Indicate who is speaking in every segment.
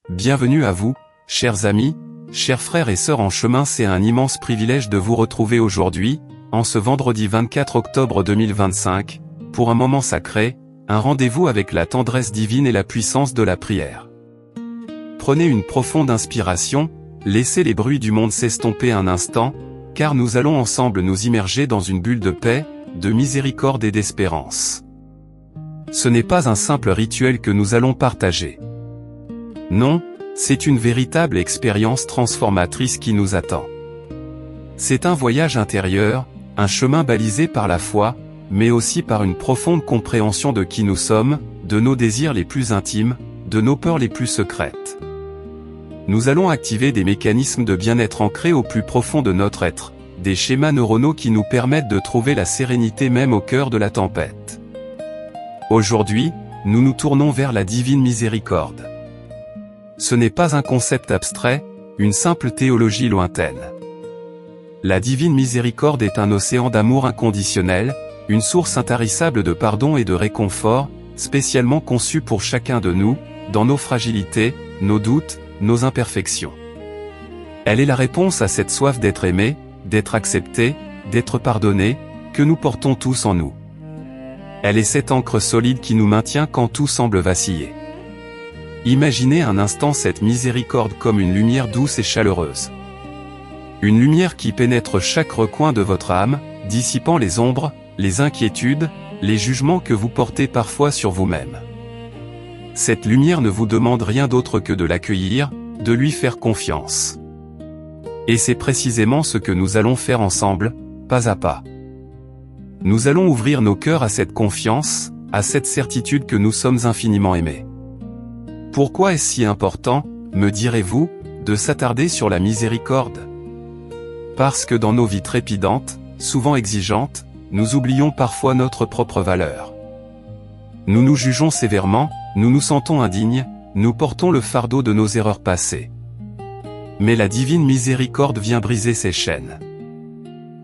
Speaker 1: Bienvenue à vous, chers amis, chers frères et sœurs en chemin. C'est un immense privilège de vous retrouver aujourd'hui, en ce vendredi 24 octobre 2025, pour un moment sacré, un rendez-vous avec la tendresse divine et la puissance de la prière. Prenez une profonde inspiration, laissez les bruits du monde s'estomper un instant, car nous allons ensemble nous immerger dans une bulle de paix, de miséricorde et d'espérance. Ce n'est pas un simple rituel que nous allons partager. Non, c'est une véritable expérience transformatrice qui nous attend. C'est un voyage intérieur, un chemin balisé par la foi, mais aussi par une profonde compréhension de qui nous sommes, de nos désirs les plus intimes, de nos peurs les plus secrètes. Nous allons activer des mécanismes de bien-être ancrés au plus profond de notre être, des schémas neuronaux qui nous permettent de trouver la sérénité même au cœur de la tempête. Aujourd'hui, nous nous tournons vers la divine miséricorde. Ce n'est pas un concept abstrait, une simple théologie lointaine. La divine miséricorde est un océan d'amour inconditionnel, une source intarissable de pardon et de réconfort, spécialement conçue pour chacun de nous, dans nos fragilités, nos doutes, nos imperfections. Elle est la réponse à cette soif d'être aimé, d'être accepté, d'être pardonné, que nous portons tous en nous. Elle est cette ancre solide qui nous maintient quand tout semble vaciller. Imaginez un instant cette miséricorde comme une lumière douce et chaleureuse. Une lumière qui pénètre chaque recoin de votre âme, dissipant les ombres, les inquiétudes, les jugements que vous portez parfois sur vous-même. Cette lumière ne vous demande rien d'autre que de l'accueillir, de lui faire confiance. Et c'est précisément ce que nous allons faire ensemble, pas à pas. Nous allons ouvrir nos cœurs à cette confiance, à cette certitude que nous sommes infiniment aimés. Pourquoi est-ce si important, me direz-vous, de s'attarder sur la miséricorde? Parce que dans nos vies trépidantes, souvent exigeantes, nous oublions parfois notre propre valeur. Nous nous jugeons sévèrement, nous nous sentons indignes, nous portons le fardeau de nos erreurs passées. Mais la divine miséricorde vient briser ces chaînes.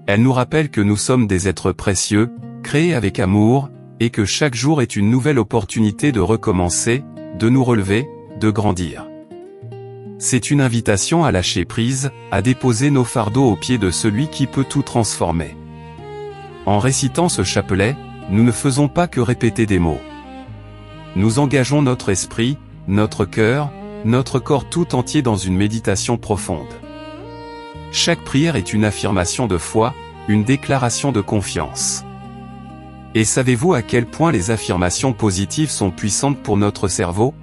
Speaker 1: Elle nous rappelle que nous sommes des êtres précieux, créés avec amour, et que chaque jour est une nouvelle opportunité de recommencer, de nous relever, de grandir. C'est une invitation à lâcher prise, à déposer nos fardeaux aux pieds de celui qui peut tout transformer. En récitant ce chapelet, nous ne faisons pas que répéter des mots. Nous engageons notre esprit, notre cœur, notre corps tout entier dans une méditation profonde. Chaque prière est une affirmation de foi, une déclaration de confiance. Et savez-vous à quel point les affirmations positives sont puissantes pour notre cerveau?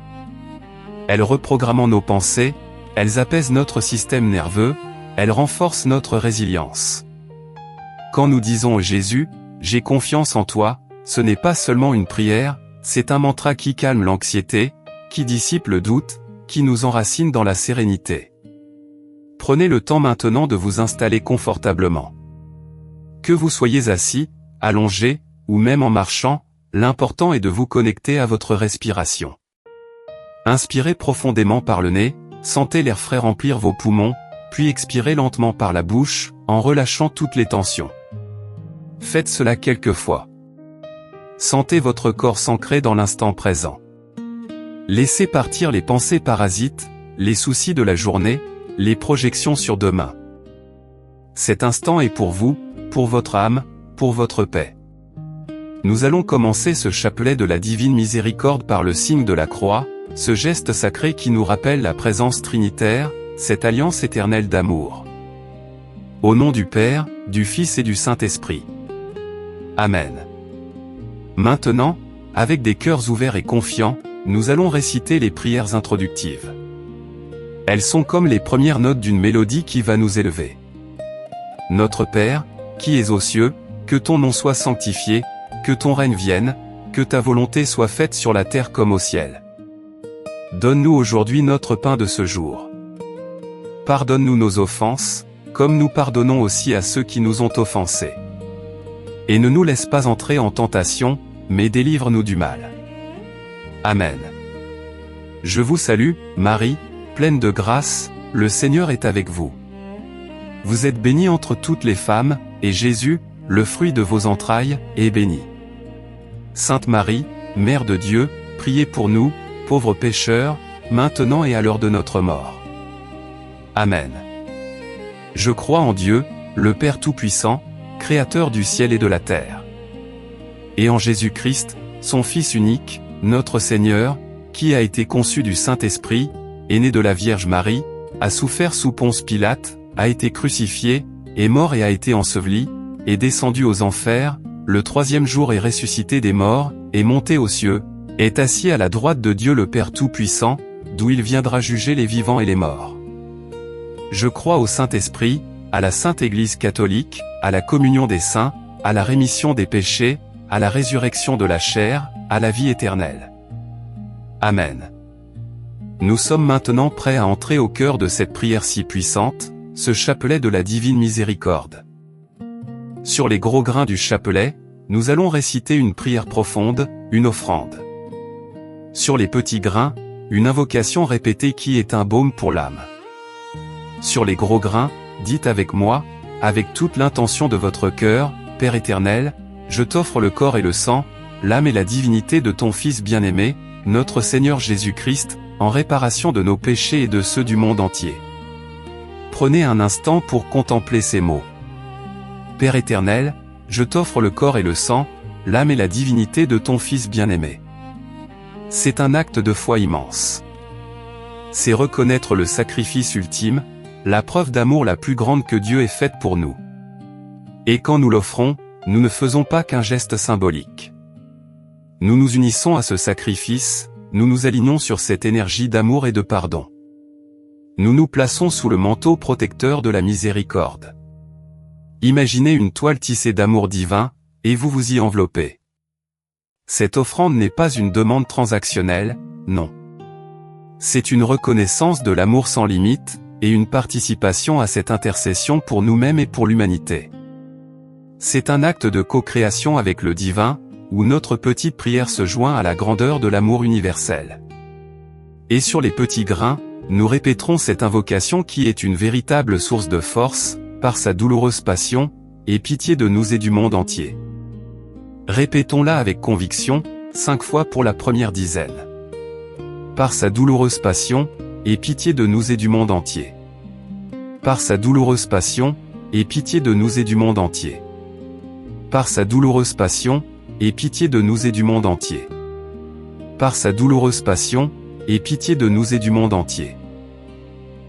Speaker 1: Elles reprogramment nos pensées, elles apaisent notre système nerveux, elles renforcent notre résilience. Quand nous disons à Jésus, « J'ai confiance en toi », ce n'est pas seulement une prière, c'est un mantra qui calme l'anxiété, qui dissipe le doute, qui nous enracine dans la sérénité. Prenez le temps maintenant de vous installer confortablement. Que vous soyez assis, allongé, ou même en marchant, l'important est de vous connecter à votre respiration. Inspirez profondément par le nez, sentez l'air frais remplir vos poumons, puis expirez lentement par la bouche, en relâchant toutes les tensions. Faites cela quelques fois. Sentez votre corps s'ancrer dans l'instant présent. Laissez partir les pensées parasites, les soucis de la journée, les projections sur demain. Cet instant est pour vous, pour votre âme, pour votre paix. Nous allons commencer ce chapelet de la divine miséricorde par le signe de la croix, ce geste sacré qui nous rappelle la présence trinitaire, cette alliance éternelle d'amour. Au nom du Père, du Fils et du Saint-Esprit. Amen. Maintenant, avec des cœurs ouverts et confiants, nous allons réciter les prières introductives. Elles sont comme les premières notes d'une mélodie qui va nous élever. Notre Père, qui es aux cieux, que ton nom soit sanctifié, que ton règne vienne, que ta volonté soit faite sur la terre comme au ciel. Donne-nous aujourd'hui notre pain de ce jour. Pardonne-nous nos offenses, comme nous pardonnons aussi à ceux qui nous ont offensés. Et ne nous laisse pas entrer en tentation, mais délivre-nous du mal. Amen. Je vous salue, Marie, pleine de grâce, le Seigneur est avec vous. Vous êtes bénie entre toutes les femmes, et Jésus, le fruit de vos entrailles, est béni. Sainte Marie, Mère de Dieu, priez pour nous, pauvres pécheurs, maintenant et à l'heure de notre mort. Amen. Je crois en Dieu, le Père Tout-Puissant, Créateur du ciel et de la terre. Et en Jésus-Christ, son Fils unique, notre Seigneur, qui a été conçu du Saint-Esprit, est né de la Vierge Marie, a souffert sous Ponce Pilate, a été crucifié, est mort et a été enseveli, est descendu aux enfers, le troisième jour est ressuscité des morts, est monté aux cieux, est assis à la droite de Dieu le Père Tout-Puissant, d'où il viendra juger les vivants et les morts. Je crois au Saint-Esprit, à la Sainte Église catholique, à la communion des saints, à la rémission des péchés, à la résurrection de la chair, à la vie éternelle. Amen. Nous sommes maintenant prêts à entrer au cœur de cette prière si puissante, ce chapelet de la divine miséricorde. Sur les gros grains du chapelet, nous allons réciter une prière profonde, une offrande. Sur les petits grains, une invocation répétée qui est un baume pour l'âme. Sur les gros grains, dites avec moi, avec toute l'intention de votre cœur, Père éternel, je t'offre le corps et le sang, l'âme et la divinité de ton Fils bien-aimé, notre Seigneur Jésus-Christ, en réparation de nos péchés et de ceux du monde entier. Prenez un instant pour contempler ces mots. Père éternel, je t'offre le corps et le sang, l'âme et la divinité de ton Fils bien-aimé. C'est un acte de foi immense. C'est reconnaître le sacrifice ultime, la preuve d'amour la plus grande que Dieu ait faite pour nous. Et quand nous l'offrons, nous ne faisons pas qu'un geste symbolique. Nous nous unissons à ce sacrifice, nous nous alignons sur cette énergie d'amour et de pardon. Nous nous plaçons sous le manteau protecteur de la miséricorde. Imaginez une toile tissée d'amour divin, et vous vous y enveloppez. Cette offrande n'est pas une demande transactionnelle, non. C'est une reconnaissance de l'amour sans limite, et une participation à cette intercession pour nous-mêmes et pour l'humanité. C'est un acte de co-création avec le divin, où notre petite prière se joint à la grandeur de l'amour universel. Et sur les petits grains, nous répéterons cette invocation qui est une véritable source de force, par sa douloureuse passion, et pitié de nous et du monde entier. Répétons-la avec conviction, 5 fois pour la première dizaine. Par sa douloureuse passion, et pitié de nous et du monde entier. Par sa douloureuse passion, et pitié de nous et du monde entier. Par sa douloureuse passion, et pitié de nous et du monde entier. Par sa douloureuse passion, et pitié de nous et du monde entier.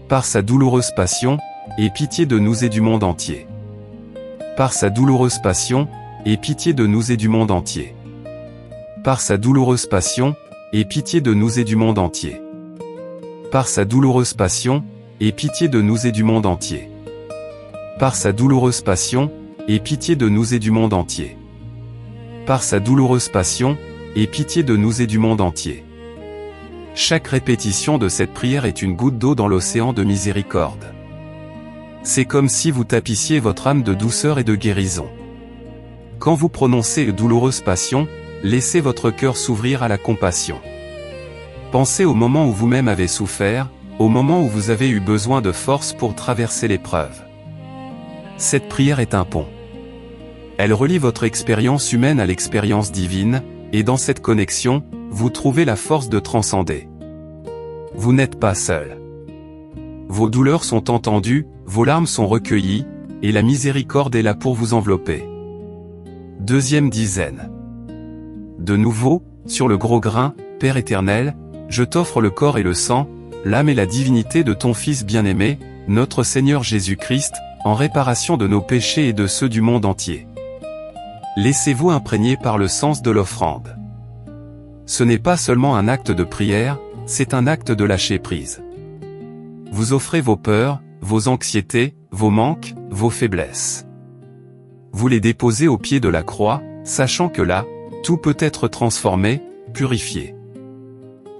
Speaker 1: Par sa douloureuse passion, et pitié de nous et du monde entier. Par sa douloureuse passion, et pitié de nous et du monde entier. Par sa douloureuse passion, et pitié de nous et du monde entier. Par sa douloureuse passion, et pitié de nous et du monde entier. Par sa douloureuse passion, et pitié de nous et du monde entier. Par sa douloureuse passion, et pitié de nous et du monde entier. Chaque répétition de cette prière est une goutte d'eau dans l'océan de miséricorde. C'est comme si vous tapissiez votre âme de douceur et de guérison. Quand vous prononcez une douloureuse passion, laissez votre cœur s'ouvrir à la compassion. Pensez au moment où vous-même avez souffert, au moment où vous avez eu besoin de force pour traverser l'épreuve. Cette prière est un pont. Elle relie votre expérience humaine à l'expérience divine, et dans cette connexion, vous trouvez la force de transcender. Vous n'êtes pas seul. Vos douleurs sont entendues, vos larmes sont recueillies, et la miséricorde est là pour vous envelopper. Deuxième dizaine. De nouveau, sur le gros grain, Père éternel, je t'offre le corps et le sang, l'âme et la divinité de ton Fils bien-aimé, notre Seigneur Jésus-Christ, en réparation de nos péchés et de ceux du monde entier. Laissez-vous imprégner par le sens de l'offrande. Ce n'est pas seulement un acte de prière, c'est un acte de lâcher prise. Vous offrez vos peurs, vos anxiétés, vos manques, vos faiblesses. Vous les déposez au pied de la croix, sachant que là, tout peut être transformé, purifié.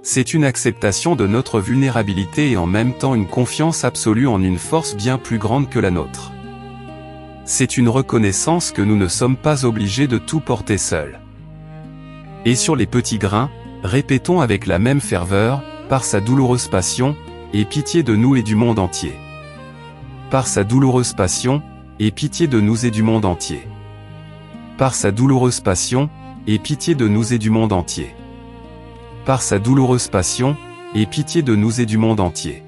Speaker 1: C'est une acceptation de notre vulnérabilité et en même temps une confiance absolue en une force bien plus grande que la nôtre. C'est une reconnaissance que nous ne sommes pas obligés de tout porter seuls. Et sur les petits grains, répétons avec la même ferveur, par sa douloureuse passion, aie pitié de nous et du monde entier. Par sa douloureuse passion, aie pitié de nous et du monde entier. Par sa douloureuse passion, aie pitié de nous et du monde entier. Par sa douloureuse passion, aie pitié de nous et du monde entier.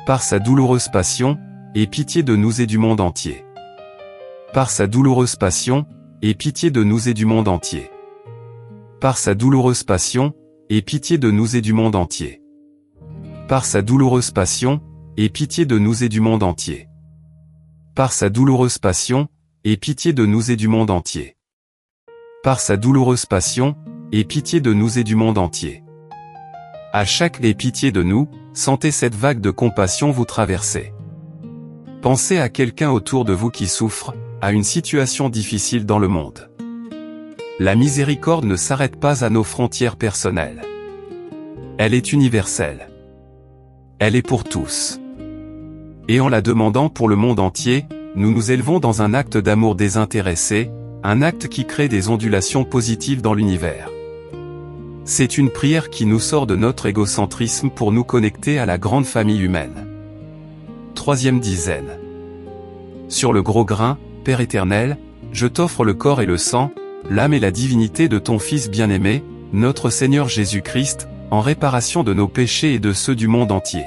Speaker 1: Par sa douloureuse passion, aie pitié de nous et du monde entier. Par sa douloureuse passion, aie pitié de nous et du monde entier. Par sa douloureuse passion, aie pitié de nous et du monde entier. Par sa douloureuse passion, aie pitié de nous et du monde entier. Par sa douloureuse passion, aie pitié de nous et du monde entier. Par sa douloureuse passion, aie pitié de nous et du monde entier. À chaque aie pitié de nous, sentez cette vague de compassion vous traverser. Pensez à quelqu'un autour de vous qui souffre, à une situation difficile dans le monde. La miséricorde ne s'arrête pas à nos frontières personnelles. Elle est universelle. Elle est pour tous. Et en la demandant pour le monde entier, nous nous élevons dans un acte d'amour désintéressé, un acte qui crée des ondulations positives dans l'univers. C'est une prière qui nous sort de notre égocentrisme pour nous connecter à la grande famille humaine. Troisième dizaine. Sur le gros grain, Père éternel, je t'offre le corps et le sang, l'âme et la divinité de ton Fils bien-aimé, notre Seigneur Jésus-Christ, en réparation de nos péchés et de ceux du monde entier.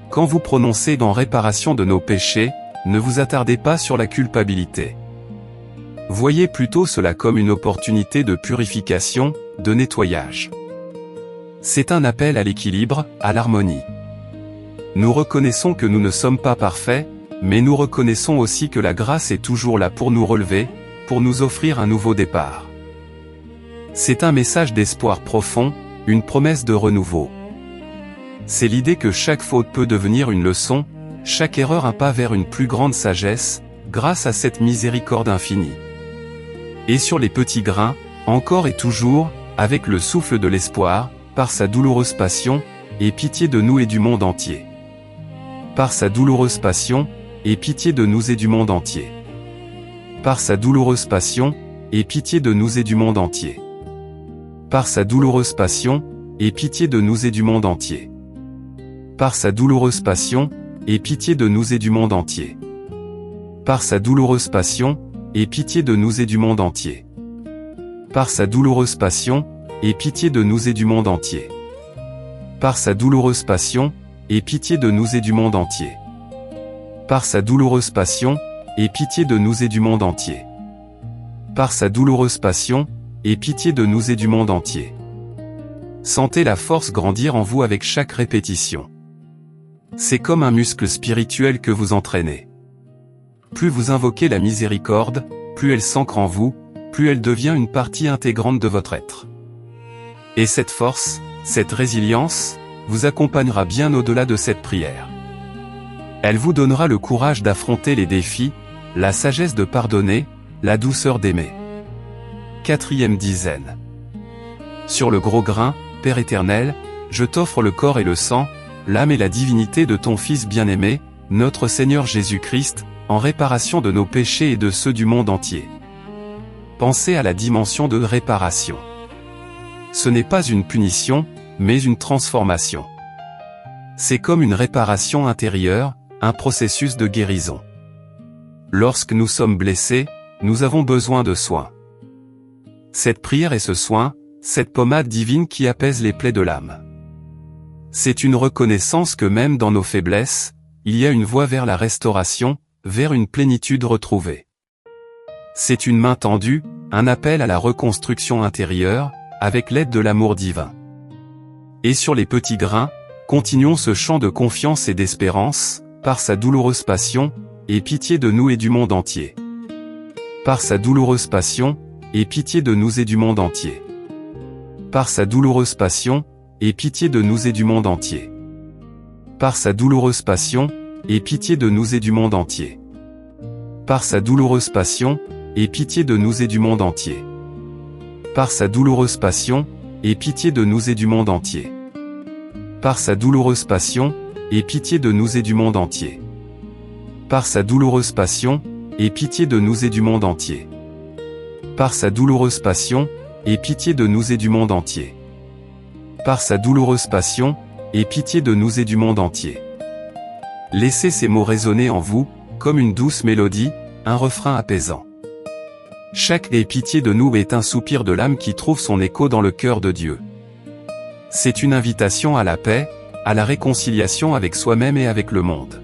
Speaker 1: Quand vous prononcez en réparation de nos péchés, ne vous attardez pas sur la culpabilité. Voyez plutôt cela comme une opportunité de purification, de nettoyage. C'est un appel à l'équilibre, à l'harmonie. Nous reconnaissons que nous ne sommes pas parfaits, mais nous reconnaissons aussi que la grâce est toujours là pour nous relever, pour nous offrir un nouveau départ. C'est un message d'espoir profond, une promesse de renouveau. C'est l'idée que chaque faute peut devenir une leçon, chaque erreur un pas vers une plus grande sagesse, grâce à cette miséricorde infinie. Et sur les petits grains, encore et toujours, avec le souffle de l'espoir, par sa douloureuse passion, aie pitié de nous et du monde entier. Par sa douloureuse passion, aie pitié de nous et du monde entier. Par sa douloureuse passion, aie pitié de nous et du monde entier. Par sa douloureuse passion, aie pitié de nous et du monde entier. Par sa douloureuse passion, aie pitié de nous et du monde entier. Par sa douloureuse passion, aie pitié de nous et du monde entier. Par sa douloureuse passion, aie pitié de nous et du monde entier. Par sa douloureuse passion, aie pitié de nous et du monde entier. Par sa douloureuse passion, aie pitié de nous et du monde entier. Par sa douloureuse passion, aie pitié de nous et du monde entier. Sentez la force grandir en vous avec chaque répétition. C'est comme un muscle spirituel que vous entraînez. Plus vous invoquez la miséricorde, plus elle s'ancre en vous, plus elle devient une partie intégrante de votre être. Et cette force, cette résilience, vous accompagnera bien au-delà de cette prière. Elle vous donnera le courage d'affronter les défis, la sagesse de pardonner, la douceur d'aimer. Quatrième dizaine. Sur le gros grain, Père éternel, je t'offre le corps et le sang, l'âme et la divinité de ton Fils bien-aimé, notre Seigneur Jésus-Christ, en réparation de nos péchés et de ceux du monde entier. Pensez à la dimension de réparation. Ce n'est pas une punition, mais une transformation. C'est comme une réparation intérieure, un processus de guérison. Lorsque nous sommes blessés, nous avons besoin de soins. Cette prière est ce soin, cette pommade divine qui apaise les plaies de l'âme. C'est une reconnaissance que même dans nos faiblesses, il y a une voie vers la restauration, vers une plénitude retrouvée. C'est une main tendue, un appel à la reconstruction intérieure, avec l'aide de l'amour divin. Et sur les petits grains, continuons ce chant de confiance et d'espérance, par sa douloureuse passion, aie pitié de nous et du monde entier. Par sa douloureuse passion, aie pitié de nous et du monde entier. Par sa douloureuse passion, aie pitié de nous et du monde entier. Par sa douloureuse passion, aie pitié de nous et du monde entier. Par sa douloureuse passion, aie pitié de nous et du monde entier. Par sa douloureuse passion, aie pitié de nous et du monde entier. Par sa douloureuse passion, aie pitié de nous et du monde entier. Par sa douloureuse passion, aie pitié de nous et du monde entier. Par sa douloureuse passion, aie pitié de nous et du monde entier. Par sa douloureuse passion, aie pitié de nous et du monde entier. Laissez ces mots résonner en vous, comme une douce mélodie, un refrain apaisant. Chaque aie pitié de nous est un soupir de l'âme qui trouve son écho dans le cœur de Dieu. C'est une invitation à la paix, à la réconciliation avec soi-même et avec le monde.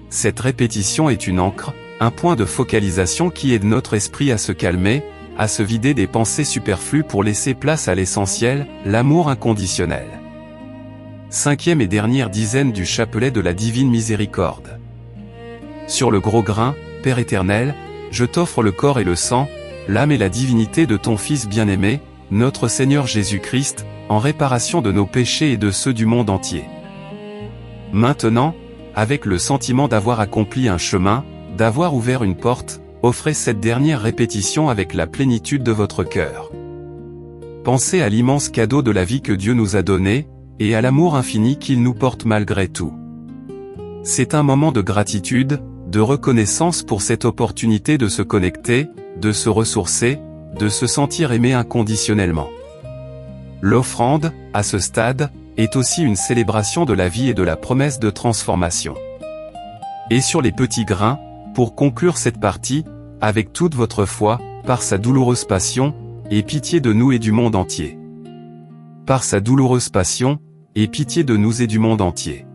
Speaker 1: Cette répétition est une ancre, un point de focalisation qui aide notre esprit à se calmer, à se vider des pensées superflues pour laisser place à l'essentiel, l'amour inconditionnel. 5e et dernière dizaine du chapelet de la divine miséricorde. Sur le gros grain, Père éternel, je t'offre le corps et le sang, l'âme et la divinité de ton Fils bien-aimé, notre Seigneur Jésus-Christ, en réparation de nos péchés et de ceux du monde entier. Maintenant, avec le sentiment d'avoir accompli un chemin, d'avoir ouvert une porte, offrez cette dernière répétition avec la plénitude de votre cœur. Pensez à l'immense cadeau de la vie que Dieu nous a donné, et à l'amour infini qu'il nous porte malgré tout. C'est un moment de gratitude, de reconnaissance pour cette opportunité de se connecter, de se ressourcer, de se sentir aimé inconditionnellement. L'offrande, à ce stade, est aussi une célébration de la vie et de la promesse de transformation. Et sur les petits grains, pour conclure cette partie, avec toute votre foi, par sa douloureuse passion, aie pitié de nous et du monde entier. Par sa douloureuse passion, aie pitié de nous et du monde entier.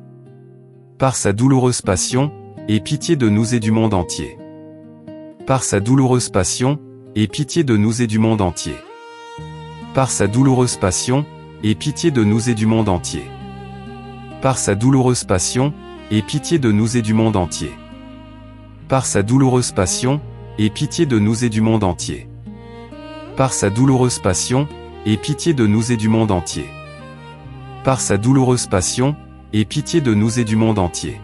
Speaker 1: Par sa douloureuse passion, aie pitié de nous et du monde entier. Par sa douloureuse passion, aie pitié de nous et du monde entier. Par sa douloureuse passion, aie pitié de nous et du monde entier. Par sa douloureuse passion, aie pitié de nous et du monde entier. Par sa douloureuse passion, aie pitié de nous et du monde entier. Par sa douloureuse passion, aie pitié de nous et du monde entier. Par sa douloureuse passion, aie pitié de nous et du monde entier.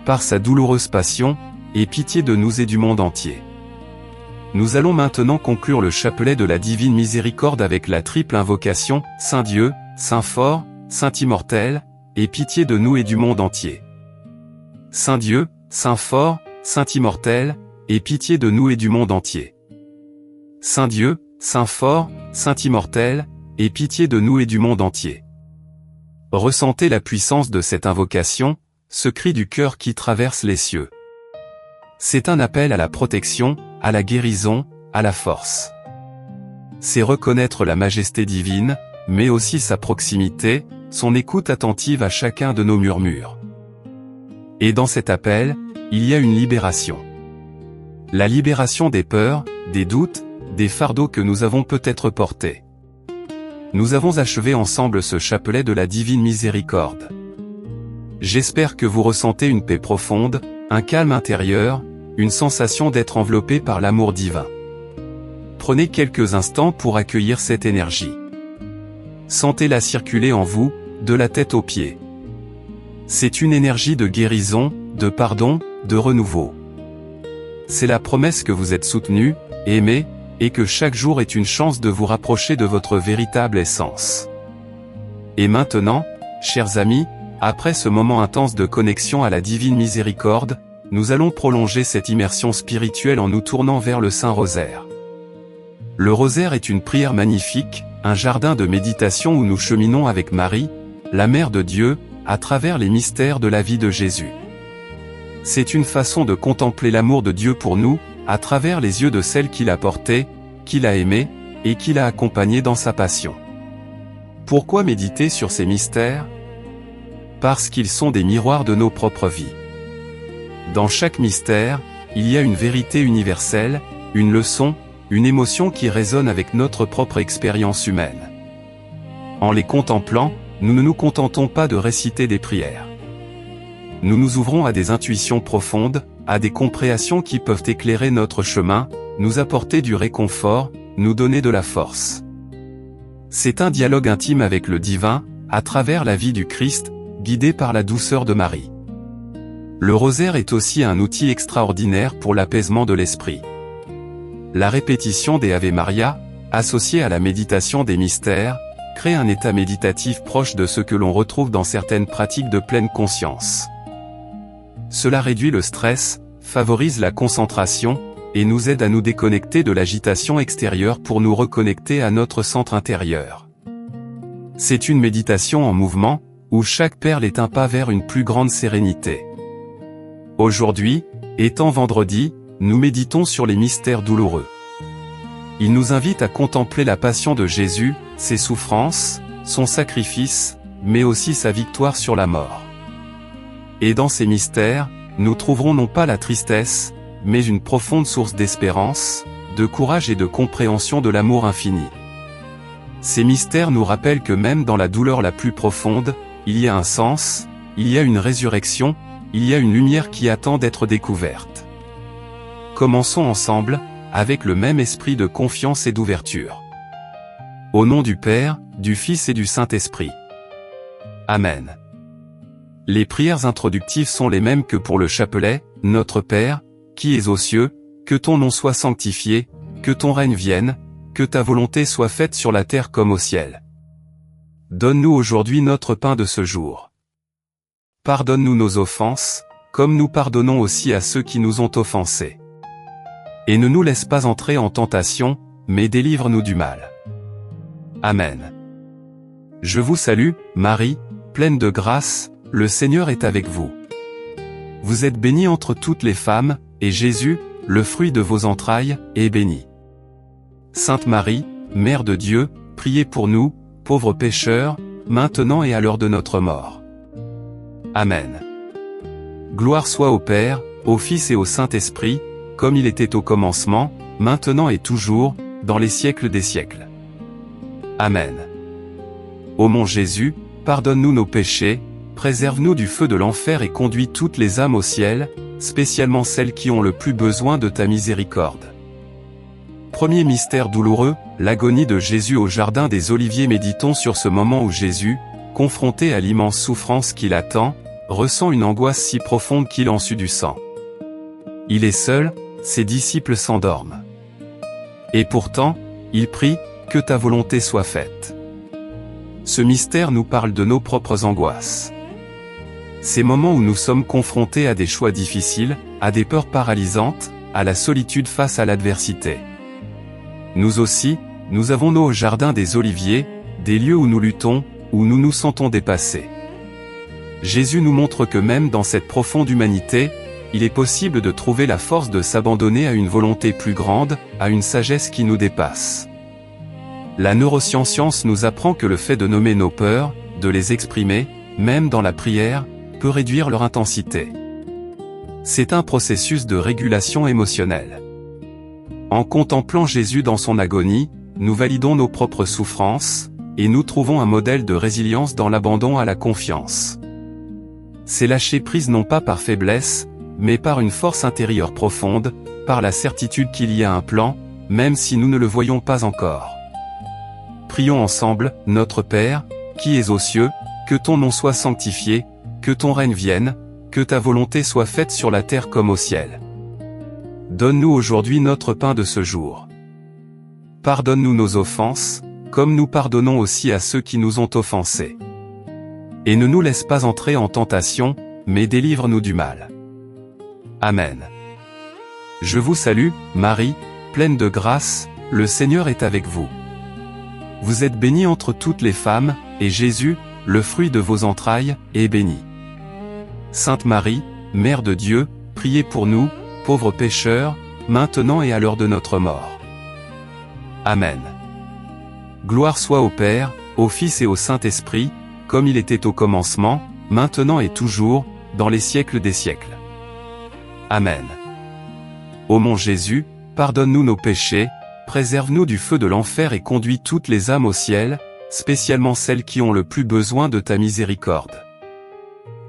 Speaker 1: Par sa douloureuse passion, aie pitié de nous et du monde entier. Nous allons maintenant conclure le chapelet de la divine miséricorde avec la triple invocation, Saint Dieu, Saint fort, Saint immortel, aie pitié de nous et du monde entier. Saint Dieu, Saint fort, Saint immortel, aie pitié de nous et du monde entier. Saint Dieu, Saint fort, Saint immortel, aie pitié de nous et du monde entier. Ressentez la puissance de cette invocation, ce cri du cœur qui traverse les cieux. C'est un appel à la protection, à la guérison, à la force. C'est reconnaître la majesté divine, mais aussi sa proximité, son écoute attentive à chacun de nos murmures. Et dans cet appel, il y a une libération. La libération des peurs, des doutes, des fardeaux que nous avons peut-être portés. Nous avons achevé ensemble ce chapelet de la divine miséricorde. J'espère que vous ressentez une paix profonde, un calme intérieur, une sensation d'être enveloppé par l'amour divin. Prenez quelques instants pour accueillir cette énergie. Sentez-la circuler en vous, de la tête aux pieds. C'est une énergie de guérison, de pardon, de renouveau. C'est la promesse que vous êtes soutenu, aimé, et que chaque jour est une chance de vous rapprocher de votre véritable essence. Et maintenant, chers amis, après ce moment intense de connexion à la divine miséricorde, nous allons prolonger cette immersion spirituelle en nous tournant vers le Saint-Rosaire. Le rosaire est une prière magnifique, un jardin de méditation où nous cheminons avec Marie, la Mère de Dieu, à travers les mystères de la vie de Jésus. C'est une façon de contempler l'amour de Dieu pour nous, à travers les yeux de celle qu'il a portée, qu'il a aimée, et qu'il a accompagnée dans sa passion. Pourquoi méditer sur ces mystères? Parce qu'ils sont des miroirs de nos propres vies. Dans chaque mystère, il y a une vérité universelle, une leçon, une émotion qui résonne avec notre propre expérience humaine. En les contemplant, nous ne nous contentons pas de réciter des prières. Nous nous ouvrons à des intuitions profondes, à des compréhensions qui peuvent éclairer notre chemin, nous apporter du réconfort, nous donner de la force. C'est un dialogue intime avec le divin, à travers la vie du Christ, guidé par la douceur de Marie. Le rosaire est aussi un outil extraordinaire pour l'apaisement de l'esprit. La répétition des Ave Maria, associée à la méditation des mystères, crée un état méditatif proche de ce que l'on retrouve dans certaines pratiques de pleine conscience. Cela réduit le stress, favorise la concentration, et nous aide à nous déconnecter de l'agitation extérieure pour nous reconnecter à notre centre intérieur. C'est une méditation en mouvement, où chaque perle est un pas vers une plus grande sérénité. Aujourd'hui, étant vendredi, nous méditons sur les mystères douloureux. Il nous invite à contempler la passion de Jésus, ses souffrances, son sacrifice, mais aussi sa victoire sur la mort. Et dans ces mystères, nous trouverons non pas la tristesse, mais une profonde source d'espérance, de courage et de compréhension de l'amour infini. Ces mystères nous rappellent que même dans la douleur la plus profonde, il y a un sens, il y a une résurrection, il y a une lumière qui attend d'être découverte. Commençons ensemble, avec le même esprit de confiance et d'ouverture. Au nom du Père, du Fils et du Saint-Esprit. Amen. Les prières introductives sont les mêmes que pour le chapelet. Notre Père, qui es aux cieux, que ton nom soit sanctifié, que ton règne vienne, que ta volonté soit faite sur la terre comme au ciel. Donne-nous aujourd'hui notre pain de ce jour. Pardonne-nous nos offenses, comme nous pardonnons aussi à ceux qui nous ont offensés. Et ne nous laisse pas entrer en tentation, mais délivre-nous du mal. Amen. Je vous salue, Marie, pleine de grâce, le Seigneur est avec vous. Vous êtes bénie entre toutes les femmes, et Jésus, le fruit de vos entrailles, est béni. Sainte Marie, Mère de Dieu, priez pour nous, pauvres pécheurs, maintenant et à l'heure de notre mort. Amen. Gloire soit au Père, au Fils et au Saint-Esprit, comme il était au commencement, maintenant et toujours, dans les siècles des siècles. Amen. Ô mon Jésus, pardonne-nous nos péchés, préserve-nous du feu de l'enfer et conduis toutes les âmes au ciel, spécialement celles qui ont le plus besoin de ta miséricorde. Premier mystère douloureux, l'agonie de Jésus au jardin des Oliviers. Méditons sur ce moment où Jésus, confronté à l'immense souffrance qui l'attend, ressent une angoisse si profonde qu'il en sue du sang. Il est seul, ses disciples s'endorment. Et pourtant, il prie, que ta volonté soit faite. Ce mystère nous parle de nos propres angoisses. Ces moments où nous sommes confrontés à des choix difficiles, à des peurs paralysantes, à la solitude face à l'adversité. Nous aussi, nous avons nos jardins des Oliviers, des lieux où nous luttons, où nous nous sentons dépassés. Jésus nous montre que même dans cette profonde humanité, il est possible de trouver la force de s'abandonner à une volonté plus grande, à une sagesse qui nous dépasse. La neuroscience nous apprend que le fait de nommer nos peurs, de les exprimer, même dans la prière, peut réduire leur intensité. C'est un processus de régulation émotionnelle. En contemplant Jésus dans son agonie, nous validons nos propres souffrances, et nous trouvons un modèle de résilience dans l'abandon à la confiance. C'est lâcher prise non pas par faiblesse, mais par une force intérieure profonde, par la certitude qu'il y a un plan, même si nous ne le voyons pas encore. Prions ensemble, notre Père, qui es aux cieux, que ton nom soit sanctifié, que ton règne vienne, que ta volonté soit faite sur la terre comme au ciel. Donne-nous aujourd'hui notre pain de ce jour. Pardonne-nous nos offenses, comme nous pardonnons aussi à ceux qui nous ont offensés. Et ne nous laisse pas entrer en tentation, mais délivre-nous du mal. Amen. Je vous salue, Marie, pleine de grâce, le Seigneur est avec vous. Vous êtes bénie entre toutes les femmes, et Jésus, le fruit de vos entrailles, est béni. Sainte Marie, Mère de Dieu, priez pour nous, pauvres pécheurs, maintenant et à l'heure de notre mort. Amen. Gloire soit au Père, au Fils et au Saint-Esprit, comme il était au commencement, maintenant et toujours, dans les siècles des siècles. Amen. Ô mon Jésus, pardonne-nous nos péchés, préserve-nous du feu de l'enfer et conduis toutes les âmes au ciel, spécialement celles qui ont le plus besoin de ta miséricorde.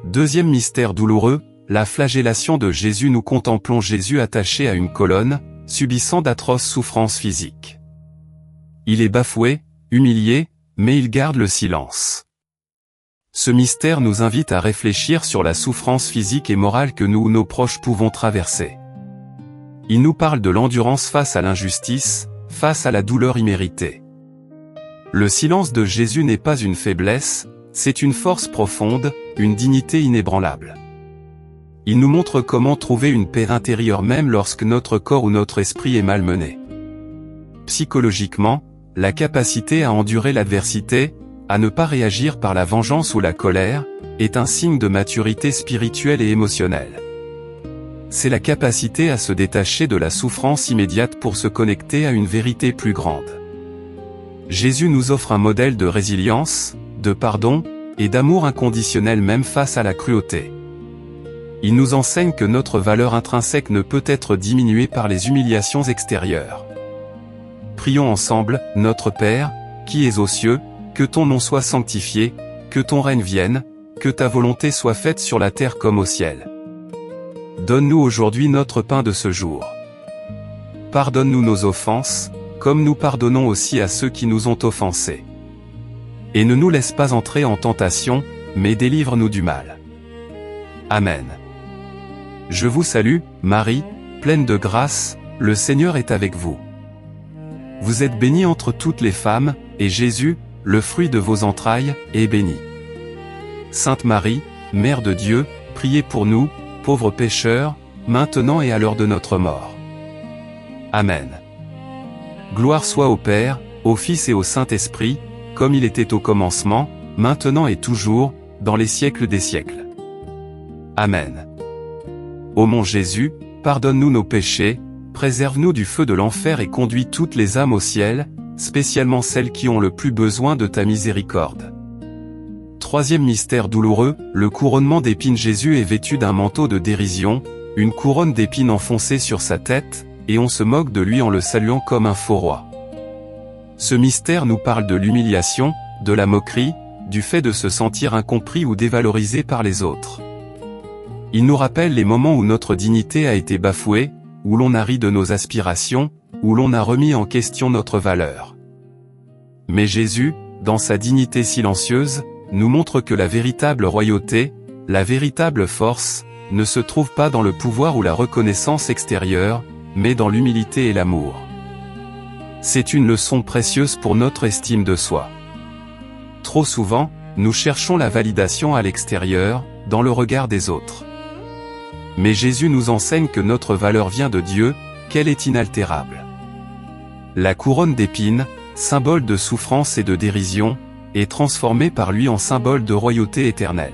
Speaker 1: Deuxième mystère douloureux, la flagellation de Jésus. Nous contemplons Jésus attaché à une colonne, subissant d'atroces souffrances physiques. Il est bafoué, humilié, mais il garde le silence. Ce mystère nous invite à réfléchir sur la souffrance physique et morale que nous ou nos proches pouvons traverser. Il nous parle de l'endurance face à l'injustice, face à la douleur imméritée. Le silence de Jésus n'est pas une faiblesse, c'est une force profonde, une dignité inébranlable. Il nous montre comment trouver une paix intérieure même lorsque notre corps ou notre esprit est malmené. Psychologiquement, la capacité à endurer l'adversité, à ne pas réagir par la vengeance ou la colère, est un signe de maturité spirituelle et émotionnelle. C'est la capacité à se détacher de la souffrance immédiate pour se connecter à une vérité plus grande. Jésus nous offre un modèle de résilience, de pardon, et d'amour inconditionnel même face à la cruauté. Il nous enseigne que notre valeur intrinsèque ne peut être diminuée par les humiliations extérieures. Prions ensemble, Notre Père, qui es aux cieux, que ton nom soit sanctifié, que ton règne vienne, que ta volonté soit faite sur la terre comme au ciel. Donne-nous aujourd'hui notre pain de ce jour. Pardonne-nous nos offenses, comme nous pardonnons aussi à ceux qui nous ont offensés. Et ne nous laisse pas entrer en tentation, mais délivre-nous du mal. Amen. Je vous salue, Marie, pleine de grâce, le Seigneur est avec vous. Vous êtes bénie entre toutes les femmes, et Jésus, le fruit de vos entrailles, est béni. Sainte Marie, Mère de Dieu, priez pour nous, pauvres pécheurs, maintenant et à l'heure de notre mort. Amen. Gloire soit au Père, au Fils et au Saint-Esprit, comme il était au commencement, maintenant et toujours, dans les siècles des siècles. Amen. Ô mon Jésus, pardonne-nous nos péchés, préserve-nous du feu de l'enfer et conduis toutes les âmes au ciel, spécialement celles qui ont le plus besoin de ta miséricorde. Troisième mystère douloureux, le couronnement d'épines. Jésus est vêtu d'un manteau de dérision, une couronne d'épines enfoncée sur sa tête, et on se moque de lui en le saluant comme un faux roi. Ce mystère nous parle de l'humiliation, de la moquerie, du fait de se sentir incompris ou dévalorisé par les autres. Il nous rappelle les moments où notre dignité a été bafouée, où l'on a ri de nos aspirations, où l'on a remis en question notre valeur. Mais Jésus, dans sa dignité silencieuse, nous montre que la véritable royauté, la véritable force, ne se trouve pas dans le pouvoir ou la reconnaissance extérieure, mais dans l'humilité et l'amour. C'est une leçon précieuse pour notre estime de soi. Trop souvent, nous cherchons la validation à l'extérieur, dans le regard des autres. Mais Jésus nous enseigne que notre valeur vient de Dieu, qu'elle est inaltérable. La couronne d'épines, symbole de souffrance et de dérision, est transformée par lui en symbole de royauté éternelle.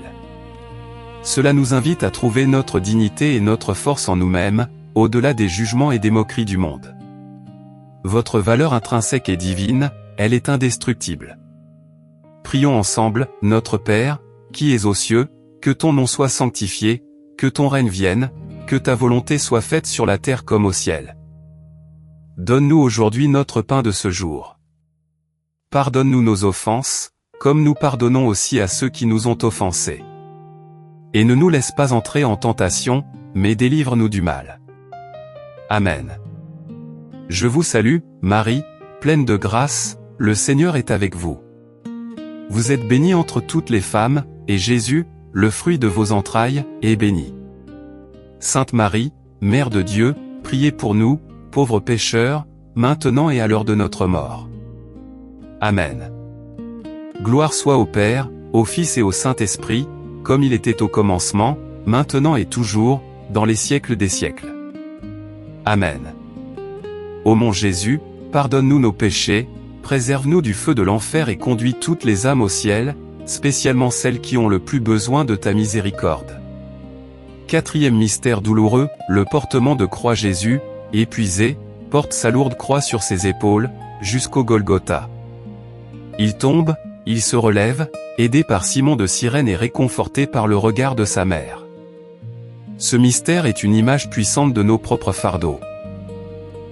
Speaker 1: Cela nous invite à trouver notre dignité et notre force en nous-mêmes, au-delà des jugements et des moqueries du monde. Votre valeur intrinsèque est divine, elle est indestructible. Prions ensemble, Notre Père, qui es aux cieux, que ton nom soit sanctifié, que ton règne vienne, que ta volonté soit faite sur la terre comme au ciel. Donne-nous aujourd'hui notre pain de ce jour. Pardonne-nous nos offenses, comme nous pardonnons aussi à ceux qui nous ont offensés. Et ne nous laisse pas entrer en tentation, mais délivre-nous du mal. Amen. Je vous salue, Marie, pleine de grâce, le Seigneur est avec vous. Vous êtes bénie entre toutes les femmes, et Jésus, le fruit de vos entrailles, est béni. Sainte Marie, Mère de Dieu, priez pour nous, pauvres pécheurs, maintenant et à l'heure de notre mort. Amen. Gloire soit au Père, au Fils et au Saint-Esprit, comme il était au commencement, maintenant et toujours, dans les siècles des siècles. Amen. Ô mon Jésus, pardonne-nous nos péchés, préserve-nous du feu de l'enfer et conduis toutes les âmes au ciel, spécialement celles qui ont le plus besoin de ta miséricorde. Quatrième mystère douloureux, le portement de croix. Jésus, épuisé, porte sa lourde croix sur ses épaules, jusqu'au Golgotha. Il tombe, il se relève, aidé par Simon de Cyrène et réconforté par le regard de sa mère. Ce mystère est une image puissante de nos propres fardeaux.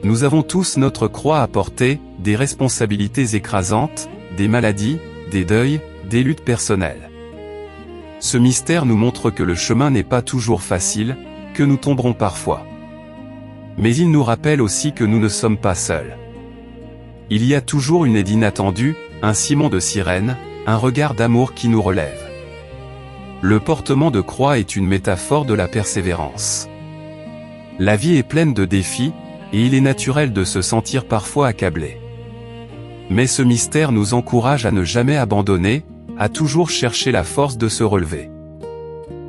Speaker 1: Nous avons tous notre croix à porter, des responsabilités écrasantes, des maladies, des deuils, des luttes personnelles. Ce mystère nous montre que le chemin n'est pas toujours facile, que nous tomberons parfois. Mais il nous rappelle aussi que nous ne sommes pas seuls. Il y a toujours une aide inattendue, un Simon de Cyrène, un regard d'amour qui nous relève. Le portement de croix est une métaphore de la persévérance. La vie est pleine de défis, et il est naturel de se sentir parfois accablé. Mais ce mystère nous encourage à ne jamais abandonner, à toujours chercher la force de se relever.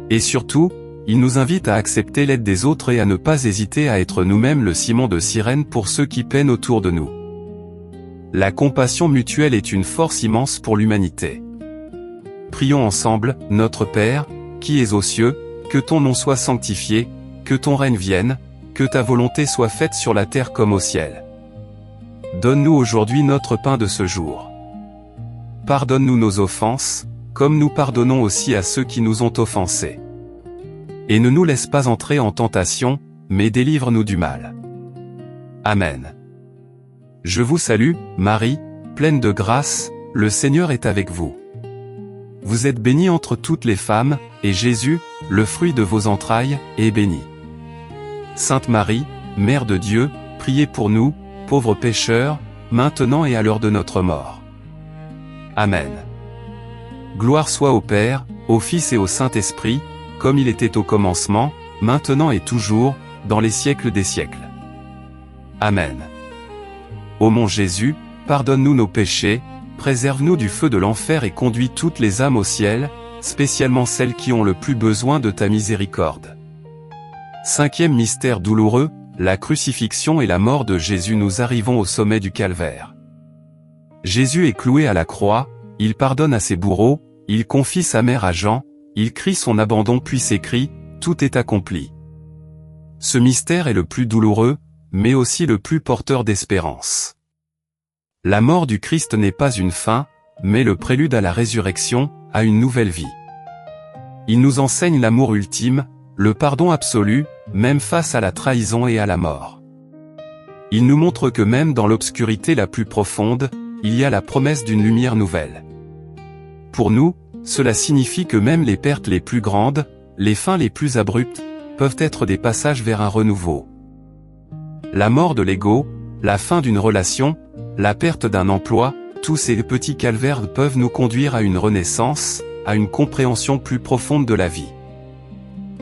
Speaker 1: Et surtout, il nous invite à accepter l'aide des autres et à ne pas hésiter à être nous-mêmes le Simon de Cyrène pour ceux qui peinent autour de nous. La compassion mutuelle est une force immense pour l'humanité. Prions ensemble, Notre Père, qui es aux cieux, que ton nom soit sanctifié, que ton règne vienne, que ta volonté soit faite sur la terre comme au ciel. Donne-nous aujourd'hui notre pain de ce jour. Pardonne-nous nos offenses, comme nous pardonnons aussi à ceux qui nous ont offensés. Et ne nous laisse pas entrer en tentation, mais délivre-nous du mal. Amen. Je vous salue, Marie, pleine de grâce, le Seigneur est avec vous. Vous êtes bénie entre toutes les femmes, et Jésus, le fruit de vos entrailles, est béni. Sainte Marie, Mère de Dieu, priez pour nous, pauvres pécheurs, maintenant et à l'heure de notre mort. Amen. Gloire soit au Père, au Fils et au Saint-Esprit, comme il était au commencement, maintenant et toujours, dans les siècles des siècles. Amen. Ô mon Jésus, pardonne-nous nos péchés, préserve-nous du feu de l'enfer et conduis toutes les âmes au ciel, spécialement celles qui ont le plus besoin de ta miséricorde. Cinquième mystère douloureux, la crucifixion et la mort de Jésus. Nous arrivons au sommet du calvaire. Jésus est cloué à la croix, il pardonne à ses bourreaux, il confie sa mère à Jean, il crie son abandon puis s'écrie, tout est accompli. Ce mystère est le plus douloureux, mais aussi le plus porteur d'espérance. La mort du Christ n'est pas une fin, mais le prélude à la résurrection, à une nouvelle vie. Il nous enseigne l'amour ultime, le pardon absolu, même face à la trahison et à la mort. Il nous montre que même dans l'obscurité la plus profonde, il y a la promesse d'une lumière nouvelle. Pour nous, cela signifie que même les pertes les plus grandes, les fins les plus abruptes, peuvent être des passages vers un renouveau. La mort de l'ego, la fin d'une relation, la perte d'un emploi, tous ces petits calvaires peuvent nous conduire à une renaissance, à une compréhension plus profonde de la vie.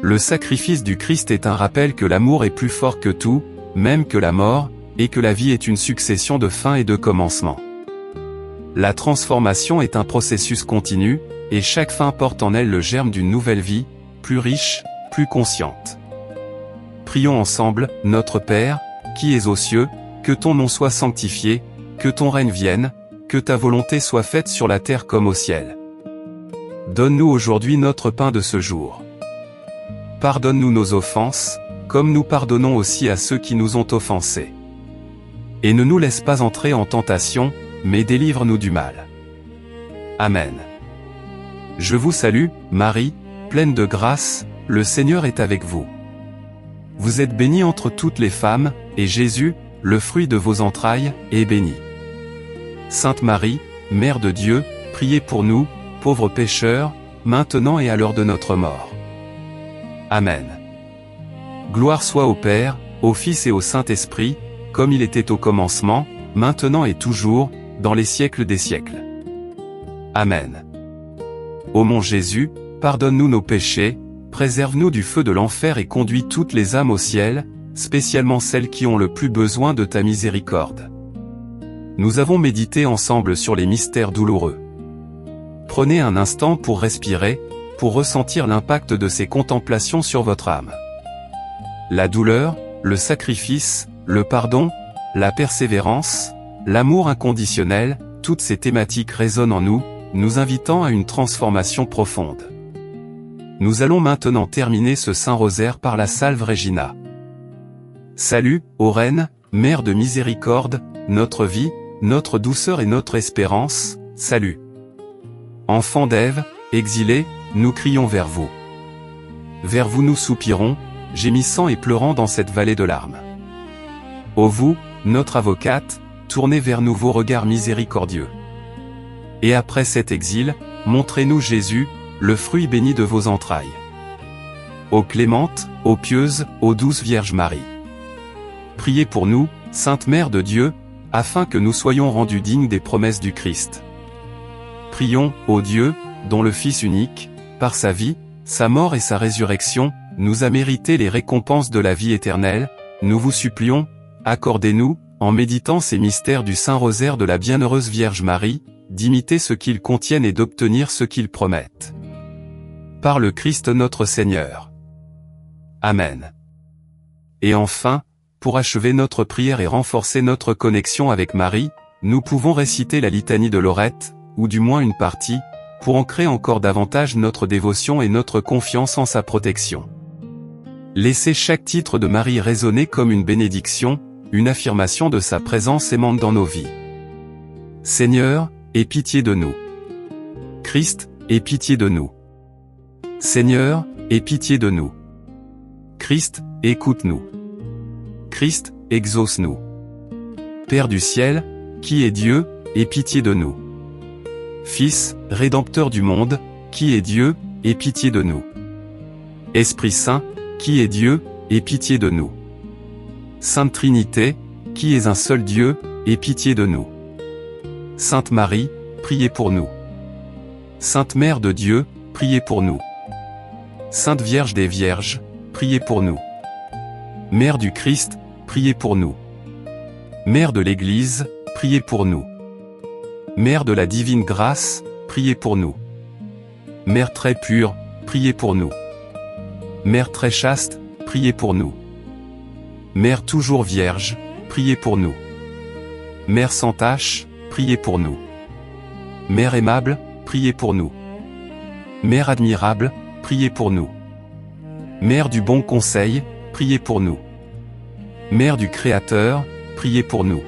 Speaker 1: Le sacrifice du Christ est un rappel que l'amour est plus fort que tout, même que la mort, et que la vie est une succession de fins et de commencements. La transformation est un processus continu, et chaque fin porte en elle le germe d'une nouvelle vie, plus riche, plus consciente. Prions ensemble, Notre Père, qui es aux cieux, que ton nom soit sanctifié, que ton règne vienne, que ta volonté soit faite sur la terre comme au ciel. Donne-nous aujourd'hui notre pain de ce jour. Pardonne-nous nos offenses, comme nous pardonnons aussi à ceux qui nous ont offensés. Et ne nous laisse pas entrer en tentation, mais délivre-nous du mal. Amen. Je vous salue, Marie, pleine de grâce, le Seigneur est avec vous. Vous êtes bénie entre toutes les femmes, et Jésus, le fruit de vos entrailles, est béni. Sainte Marie, Mère de Dieu, priez pour nous, pauvres pécheurs, maintenant et à l'heure de notre mort. Amen. Gloire soit au Père, au Fils et au Saint-Esprit, comme il était au commencement, maintenant et toujours, dans les siècles des siècles. Amen. Ô mon Jésus, pardonne-nous nos péchés, préserve-nous du feu de l'enfer et conduis toutes les âmes au ciel, spécialement celles qui ont le plus besoin de ta miséricorde. Nous avons médité ensemble sur les mystères douloureux. Prenez un instant pour respirer, pour ressentir l'impact de ces contemplations sur votre âme. La douleur, le sacrifice, le pardon, la persévérance, l'amour inconditionnel, toutes ces thématiques résonnent en nous, nous invitant à une transformation profonde. Nous allons maintenant terminer ce Saint Rosaire par la Salve Regina. Salut, ô Reine, Mère de miséricorde, notre vie, notre douceur et notre espérance, salut. Enfants d'Ève, exilés, nous crions vers vous. Vers vous nous soupirons, gémissant et pleurant dans cette vallée de larmes. Ô vous, notre avocate, tournez vers nous vos regards miséricordieux. Et après cet exil, montrez-nous Jésus, le fruit béni de vos entrailles. Ô clémente, ô pieuse, ô douce Vierge Marie. Priez pour nous, Sainte Mère de Dieu, afin que nous soyons rendus dignes des promesses du Christ. Prions, ô Dieu, dont le Fils unique, par sa vie, sa mort et sa résurrection, nous a mérité les récompenses de la vie éternelle, nous vous supplions, accordez-nous, en méditant ces mystères du Saint Rosaire de la Bienheureuse Vierge Marie, d'imiter ce qu'ils contiennent et d'obtenir ce qu'ils promettent. Par le Christ notre Seigneur. Amen. Et enfin, pour achever notre prière et renforcer notre connexion avec Marie, nous pouvons réciter la litanie de Lorette, ou du moins une partie, pour ancrer encore davantage notre dévotion et notre confiance en sa protection. Laissez chaque titre de Marie résonner comme une bénédiction, une affirmation de sa présence aimante dans nos vies. Seigneur, aie pitié de nous. Christ, aie pitié de nous. Seigneur, aie pitié de nous. Christ, écoute-nous. Christ, exauce-nous. Père du ciel, qui est Dieu, aie pitié de nous. Fils, Rédempteur du monde, qui est Dieu, aie pitié de nous. Esprit Saint, qui est Dieu, aie pitié de nous. Sainte Trinité, qui est un seul Dieu, aie pitié de nous. Sainte Marie, priez pour nous. Sainte Mère de Dieu, priez pour nous. Sainte Vierge des Vierges, priez pour nous. Mère du Christ, priez pour nous. Mère de l'Église, priez pour nous. Mère de la divine grâce, priez pour nous. Mère très pure, priez pour nous. Mère très chaste, priez pour nous. Mère toujours vierge, priez pour nous. Mère sans tache, priez pour nous. Mère aimable, priez pour nous. Mère admirable, priez pour nous. Mère du bon conseil, priez pour nous. Mère du Créateur, priez pour nous.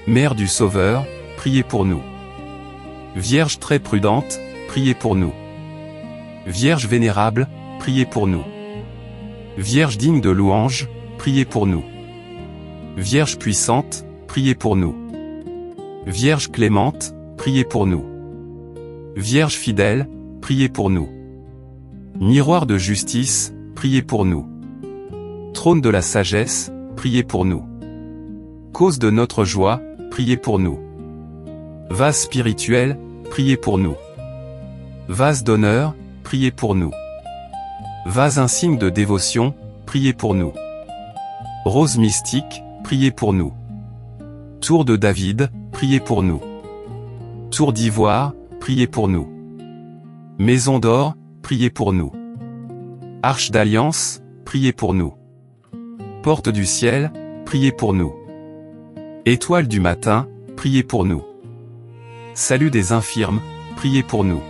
Speaker 1: Mère du Sauveur, priez pour nous. Vierge très prudente, priez pour nous. Vierge vénérable, priez pour nous. Vierge digne de louange, priez pour nous. Vierge puissante, priez pour nous. Vierge clémente, priez pour nous. Vierge fidèle, priez pour nous. Miroir de justice, priez pour nous. Trône de la sagesse, priez pour nous. Cause de notre joie, priez pour nous. Vase spirituel, priez pour nous. Vase d'honneur, priez pour nous. Vase insigne de dévotion, priez pour nous. Rose mystique, priez pour nous. Tour de David, priez pour nous. Tour d'ivoire, priez pour nous. Maison d'or, priez pour nous. Arche d'alliance, priez pour nous. Porte du ciel, priez pour nous. Étoile du matin, priez pour nous. Salut des infirmes, priez pour nous.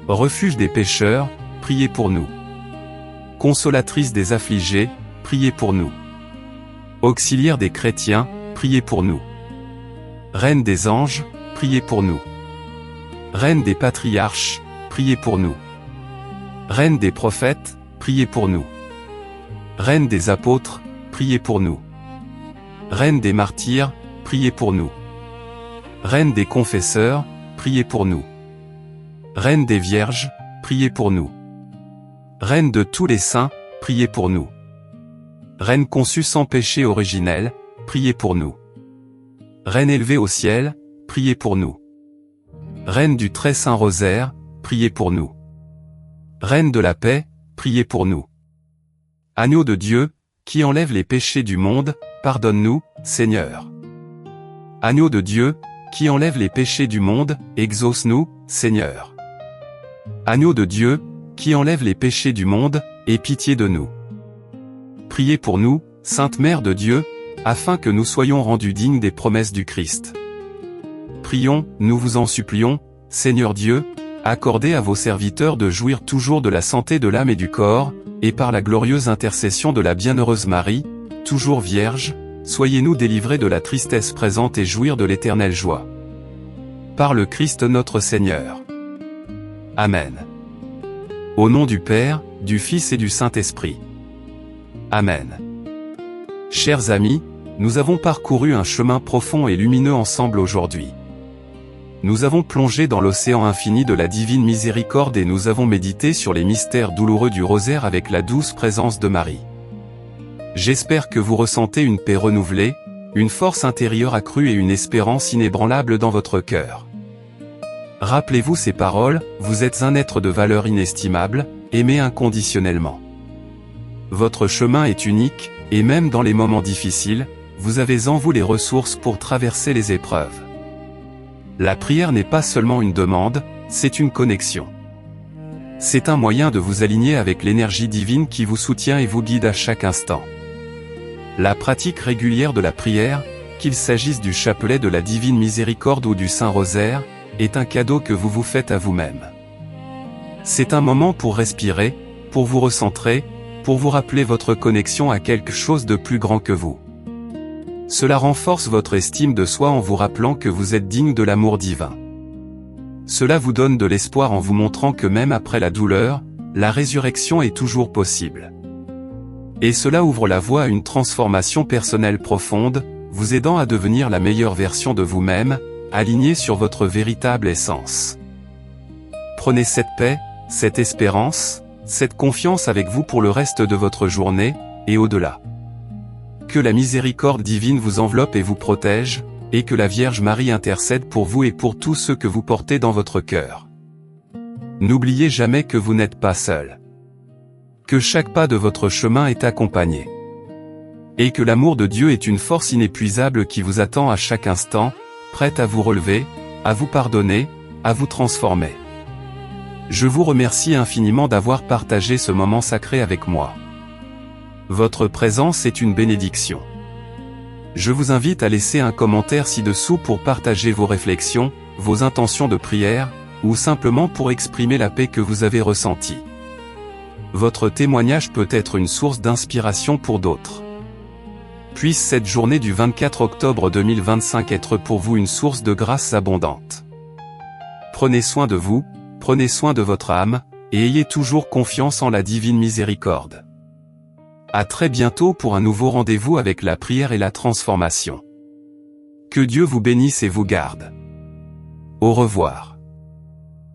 Speaker 1: Refuge des pécheurs, priez pour nous. Consolatrice des affligés, priez pour nous. Auxiliaire des chrétiens, priez pour nous. Reine des anges, priez pour nous. Reine des patriarches, priez pour nous. Reine des prophètes, priez pour nous. Reine des apôtres, priez pour nous. Reine des martyrs, priez pour nous. Reine des confesseurs, priez pour nous. Reine des vierges, priez pour nous. Reine de tous les saints, priez pour nous. Reine conçue sans péché originel, priez pour nous. Reine élevée au ciel, priez pour nous. Reine du très saint rosaire, priez pour nous. Reine de la paix, priez pour nous. Agneau de Dieu, qui enlève les péchés du monde, pardonne-nous, Seigneur. Agneau de Dieu, qui enlève les péchés du monde, exauce-nous, Seigneur. Agneau de Dieu, qui enlève les péchés du monde, aie pitié de nous. Priez pour nous, Sainte Mère de Dieu, afin que nous soyons rendus dignes des promesses du Christ. Prions, nous vous en supplions, Seigneur Dieu, accordez à vos serviteurs de jouir toujours de la santé de l'âme et du corps, et par la glorieuse intercession de la bienheureuse Marie, toujours Vierge, soyez-nous délivrés de la tristesse présente et jouir de l'éternelle joie. Par le Christ notre Seigneur. Amen. Au nom du Père, du Fils et du Saint-Esprit. Amen. Chers amis, nous avons parcouru un chemin profond et lumineux ensemble aujourd'hui. Nous avons plongé dans l'océan infini de la divine miséricorde et nous avons médité sur les mystères douloureux du rosaire avec la douce présence de Marie. J'espère que vous ressentez une paix renouvelée, une force intérieure accrue et une espérance inébranlable dans votre cœur. Rappelez-vous ces paroles, vous êtes un être de valeur inestimable, aimé inconditionnellement. Votre chemin est unique, et même dans les moments difficiles, vous avez en vous les ressources pour traverser les épreuves. La prière n'est pas seulement une demande, c'est une connexion. C'est un moyen de vous aligner avec l'énergie divine qui vous soutient et vous guide à chaque instant. La pratique régulière de la prière, qu'il s'agisse du chapelet de la divine miséricorde ou du Saint-Rosaire, est un cadeau que vous vous faites à vous-même. C'est un moment pour respirer, pour vous recentrer, pour vous rappeler votre connexion à quelque chose de plus grand que vous. Cela renforce votre estime de soi en vous rappelant que vous êtes digne de l'amour divin. Cela vous donne de l'espoir en vous montrant que même après la douleur, la résurrection est toujours possible. Et cela ouvre la voie à une transformation personnelle profonde, vous aidant à devenir la meilleure version de vous-même, alignée sur votre véritable essence. Prenez cette paix, cette espérance, cette confiance avec vous pour le reste de votre journée, et au-delà. Que la miséricorde divine vous enveloppe et vous protège, et que la Vierge Marie intercède pour vous et pour tous ceux que vous portez dans votre cœur. N'oubliez jamais que vous n'êtes pas seul. Que chaque pas de votre chemin est accompagné. Et que l'amour de Dieu est une force inépuisable qui vous attend à chaque instant, prête à vous relever, à vous pardonner, à vous transformer. Je vous remercie infiniment d'avoir partagé ce moment sacré avec moi. Votre présence est une bénédiction. Je vous invite à laisser un commentaire ci-dessous pour partager vos réflexions, vos intentions de prière, ou simplement pour exprimer la paix que vous avez ressentie. Votre témoignage peut être une source d'inspiration pour d'autres. Puisse cette journée du 24 octobre 2025 être pour vous une source de grâce abondante. Prenez soin de vous, prenez soin de votre âme, et ayez toujours confiance en la divine miséricorde. À très bientôt pour un nouveau rendez-vous avec la prière et la transformation. Que Dieu vous bénisse et vous garde. Au revoir.